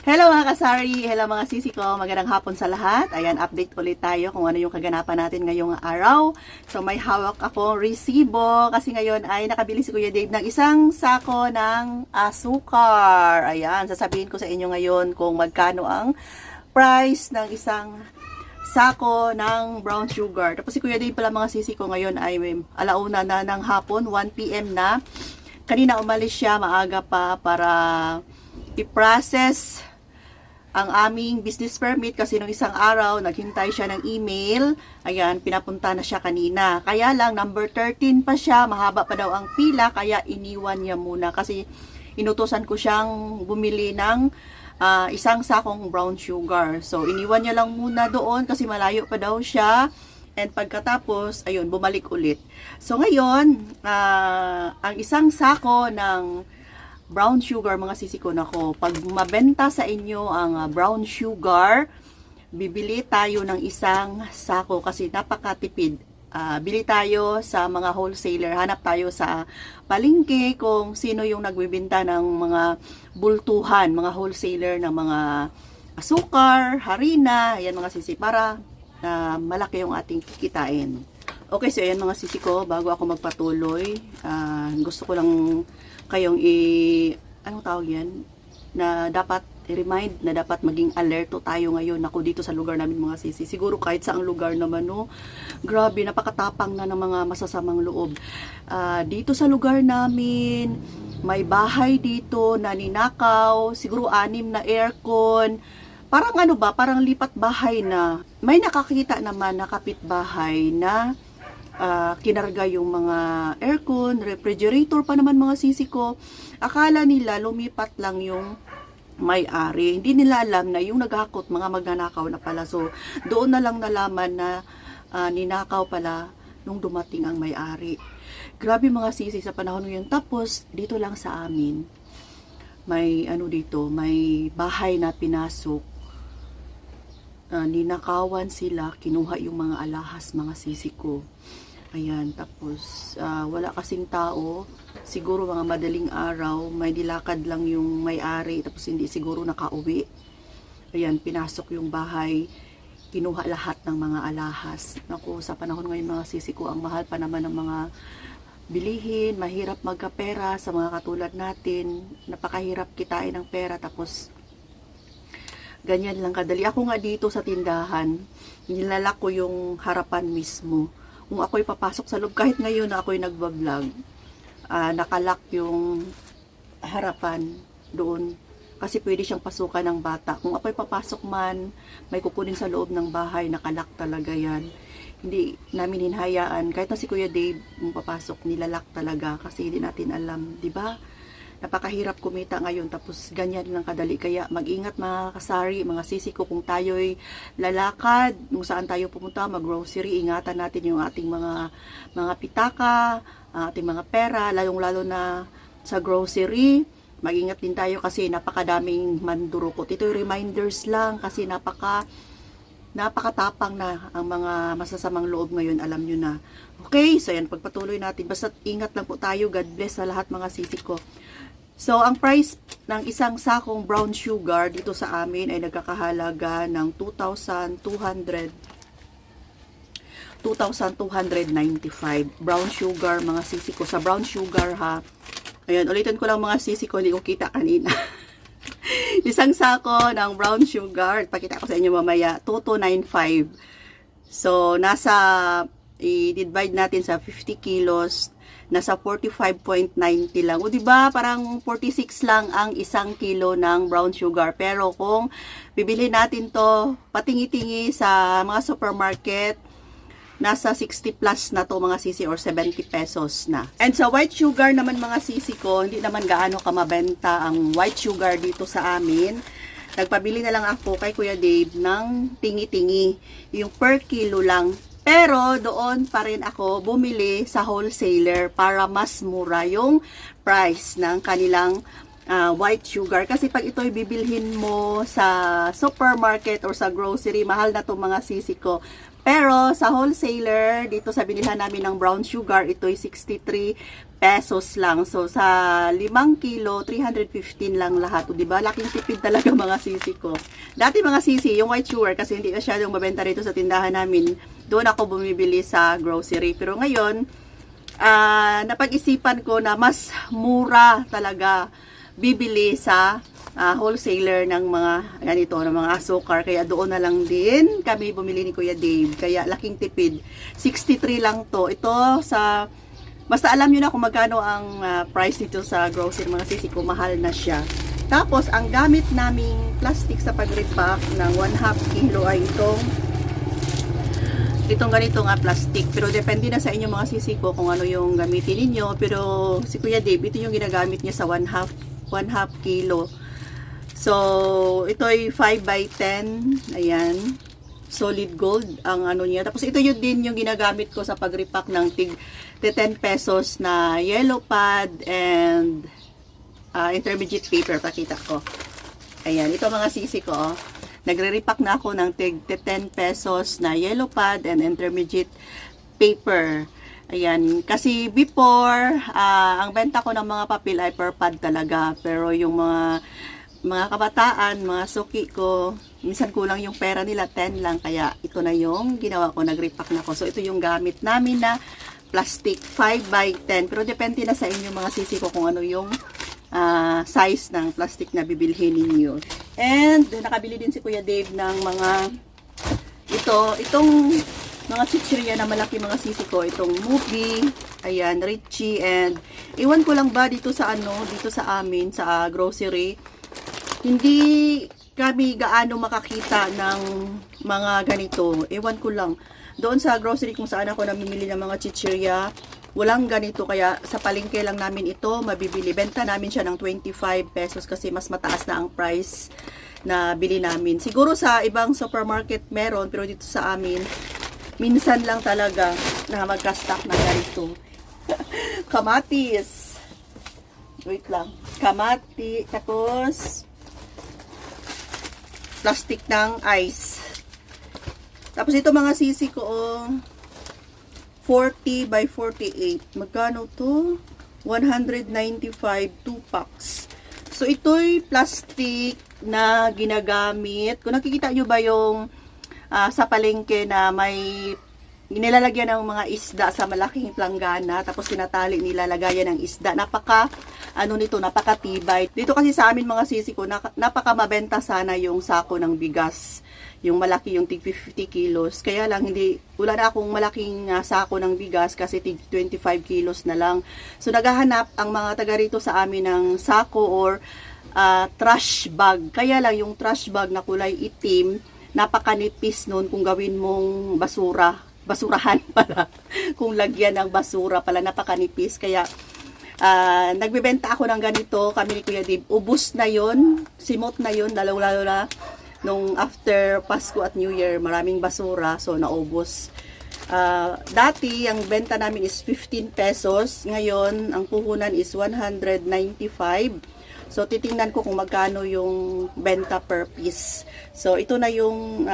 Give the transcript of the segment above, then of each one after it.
Hello mga kasari, hello mga sisi ko, magandang hapon sa lahat. Ayan, update ulit tayo kung ano yung kaganapan natin ngayong araw. So may hawak akong resibo kasi ngayon ay nakabili si Kuya Dave ng isang sako ng asukar. Ayan, sasabihin ko sa inyo ngayon kung magkano ang price ng isang sako ng brown sugar. Tapos si Kuya Dave pala mga sisi ko ngayon ay alauna na ng hapon, 1 PM na. Kanina umalis siya maaga pa para i-process ang aming business permit kasi nung isang araw, naghintay siya ng email. Ayan, pinapunta na siya kanina. Kaya lang, number 13 pa siya. Mahaba pa daw ang pila, kaya iniwan niya muna. Kasi inutusan ko siyang bumili ng isang sakong brown sugar. So, iniwan niya lang muna doon kasi malayo pa daw siya. And pagkatapos, ayun, bumalik ulit. So, ngayon, ang isang sako ng brown sugar, mga sisikon ako, pag mabenta sa inyo ang brown sugar, bibili tayo ng isang sako kasi napakatipid. Bili tayo sa mga wholesaler, hanap tayo sa palengke kung sino yung nagbibenta ng mga bultuhan, mga wholesaler ng mga asukar, harina, ayan mga sisi, para malaki yung ating kikitain. Okay, so ayan mga sisi ko, bago ako magpatuloy, gusto ko lang kayong anong tawag yan? Na dapat i-remind na dapat maging alerto tayo ngayon. Ako dito sa lugar namin mga sisi. Siguro kahit saang lugar naman, no? Grabe, napakatapang na ng mga masasamang loob. Dito sa lugar namin, may bahay dito na ninakaw, siguro 6 na aircon. Parang ano ba, parang lipat bahay na. May nakakita naman na kapitbahay na kinarga yung mga aircon, refrigerator pa naman mga sisi ko. Akala nila lumipat lang yung may-ari. Hindi nila alam na yung naghakot, mga magnanakaw na pala. So, doon na lang nalaman na ninakaw pala nung dumating ang may-ari. Grabe mga sisi sa panahon ngayon. Tapos, dito lang sa amin, may dito, may bahay na pinasok. Ninakawan sila, kinuha yung mga alahas, mga sisi ko. Ayan, tapos wala kasing tao, siguro mga madaling araw, may dilakad lang yung may-ari, tapos hindi siguro nakauwi. Ayan, pinasok yung bahay, kinuha lahat ng mga alahas. Naku, sa panahon ngayon mga sisi ko, ang mahal pa naman ng mga bilihin, mahirap magkapera sa mga katulad natin, napakahirap kitain ng pera, tapos ganyan lang kadali. Ako nga dito sa tindahan, nilalak ko yung harapan mismo. Kung ako'y papasok sa loob, kahit ngayon na ako'y nagbablog, nakalak yung harapan doon. Kasi pwede siyang pasukan ng bata. Kung ako'y papasok man, may kukunin sa loob ng bahay, nakalak talaga yan. Hindi namin hinhayaan. Kahit na si Kuya Dave, kung papasok, nilalak talaga. Kasi hindi natin alam, di ba? Napakahirap kumita ngayon, tapos ganyan lang kadali. Kaya mag-ingat mga kasari, mga sisi ko, kung tayo'y lalakad, kung saan tayo pumunta, mag-grocery, ingatan natin yung ating mga pitaka, ating mga pera, lalong-lalo na sa grocery. Mag-ingat din tayo kasi napakadaming mandurukot. Ito yung reminders lang kasi napakatapang na ang mga masasamang loob ngayon, alam nyo na. Okay, so yan, pagpatuloy natin. Basta ingat lang po tayo. God bless sa lahat mga sisi ko. So, ang price ng isang sakong brown sugar dito sa amin ay nagkakahalaga ng 2,295 brown sugar, mga sisi ko. Sa brown sugar, ha. Ayan, ulitin ko lang mga sisi ko, hindi ko kita kanina. Isang sako ng brown sugar, pakita ko sa inyo mamaya, 2,295. So, i-divide natin sa 50 kilos, nasa 45.90 lang. O diba, parang 46 lang ang isang kilo ng brown sugar. Pero kung bibili natin to, patingi-tingi sa mga supermarket, nasa 60 plus na to mga sisi, or 70 pesos na. And sa white sugar naman mga sisi ko, hindi naman gaano kamabenta ang white sugar dito sa amin. Nagpabili na lang ako kay Kuya Dave ng tingi-tingi, yung per kilo lang. Pero doon pa rin ako bumili sa wholesaler para mas mura yung price ng kanilang white sugar. Kasi pag ito'y bibilhin mo sa supermarket or sa grocery, mahal na to mga sisi ko. Pero sa wholesaler, dito sa binilhan namin ng brown sugar, ito'y 63 pesos lang. So sa 5 kilo, 315 lang lahat. O diba? Laking tipid talaga mga sisi ko. Dati mga sisi, yung white sugar, kasi hindi masyadong mabenta rito sa tindahan namin, doon ako bumibili sa grocery. Pero ngayon, napag-isipan ko na mas mura talaga bibili sa wholesaler ng mga ganito, ng mga asukar, kaya doon na lang din kami bumili ni Kuya Dave, kaya laking tipid. 63 lang to. Ito sa, basta alam nyo na kung magkano ang price nito sa grocery mga sisi ko, mahal na siya. Tapos ang gamit naming plastic sa pag-repack ng 1/2 kilo ay itong ganito nga plastic, pero depende na sa inyo mga sisi ko kung ano yung gamitin ninyo. Pero si Kuya Dave, ito yung ginagamit niya sa 1/2 kilo. So, ito ay 5 by 10. Ayan. Solid gold ang ano niya. Tapos ito yun din yung ginagamit ko sa pag-repack ng tig 10 pesos na yellow pad and intermediate paper. Pakita ko. Ayan. Ito mga sisi ko. Oh. Nagre-repack na ako ng tig 10 pesos na yellow pad and intermediate paper. Ayan. Kasi before, ang benta ko ng mga papel ay per pad talaga. Pero yung mga kabataan, mga suki ko, minsan kulang yung pera nila, 10 lang, kaya ito na yung ginawa ko, nag-repack na ko. So, ito yung gamit namin na plastic, 5 by 10, pero depende na sa inyo mga sisi ko kung ano yung size ng plastic na bibilhin ninyo. And, nakabili din si Kuya Dave ng itong mga chichirya na malaki mga sisi ko, itong Movie, ayan, Richie, and iwan ko lang ba dito sa dito sa amin, sa grocery, hindi kami gaano makakita ng mga ganito. Ewan ko lang. Doon sa grocery kung saan ako namimili ng mga chichirya, walang ganito. Kaya sa palengke lang namin ito mabibili. Benta namin siya ng 25 pesos kasi mas mataas na ang price na bili namin. Siguro sa ibang supermarket meron, pero dito sa amin, minsan lang talaga na magka-stock na ganito. Kamatis. Wait lang. Kamati. Tapos plastic ng ice. Tapos ito mga sisi ko, 40 by 48. Magkano to? 195, 2 packs. So, ito'y plastic na ginagamit. Kung nakikita nyo ba yung sa palengke na may nilalagyan ng mga isda sa malaking planggana, tapos tinatali nila lagayan ng isda. Napakatibay. Dito kasi sa amin mga sisi ko, napaka mabenta sana yung sako ng bigas. Yung malaki, yung tig 50 kilos. Kaya lang, wala na akong malaking sako ng bigas kasi tig 25 kilos na lang. So, naghahanap ang mga taga rito sa amin ng sako or trash bag. Kaya lang, yung trash bag na kulay itim, napakanipis nun kung gawin mong basurahan pala. Kung lagyan ng basura pala, napakanipis. Kaya, nagbebenta ako ng ganito, kami ni Kuya Dave. Ubus na yon, simot na yon, lalo na nung after Pasko at New Year, maraming basura, so naubos. Dati, ang benta namin is 15 pesos. Ngayon, ang puhunan is 195. So, titingnan ko kung magkano yung benta per piece. So, ito na yung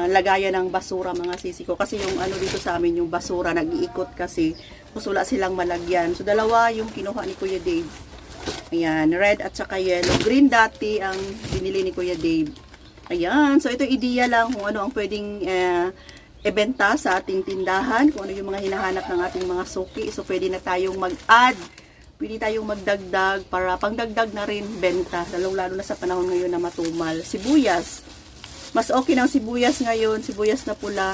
lagayan ng basura mga sisi ko. Kasi yung dito sa amin, yung basura, nag-iikot kasi. Tapos wala silang malagyan. So, dalawa yung kinuha ni Kuya Dave. Ayan, red at saka yellow. Green dati ang binili ni Kuya Dave. Ayan, so ito idea lang kung ano ang pwedeng ibenta sa ating tindahan. Kung ano yung mga hinahanap ng ating mga suki. So, pwede na tayong mag-add. Pwede tayong magdagdag para pangdagdag na rin benta. Lalo na sa panahon ngayon na matumal. Sibuyas. Mas okay ng sibuyas ngayon. Sibuyas na pula.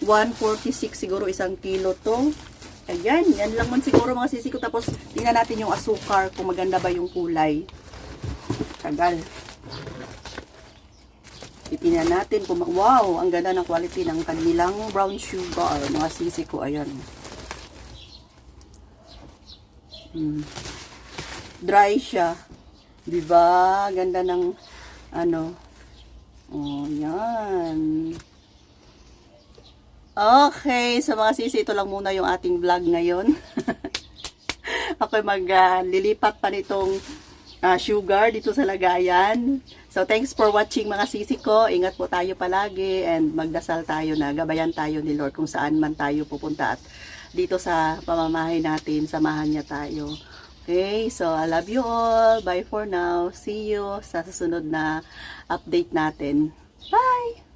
146 siguro 1 kilo to. Ayan. Yan lang man siguro mga sisi ko. Tapos tingnan natin yung asukar kung maganda ba yung kulay. Tagal. Titingnan natin kung wow, ang ganda ng quality ng kanilang brown sugar. Mga sisi ko. Ayan. Dry siya. Diba? Ganda ng oh, yan. Okay, so mga sisi, ito lang muna yung ating vlog ngayon. Ako maglilipat pa nitong sugar dito sa lagayan. So, thanks for watching mga sisi ko. Ingat po tayo palagi and magdasal tayo na gabayan tayo ni Lord kung saan man tayo pupunta at dito sa pamamahay natin, samahan niya tayo. Okay, so I love you all. Bye for now. See you sa susunod na update natin. Bye!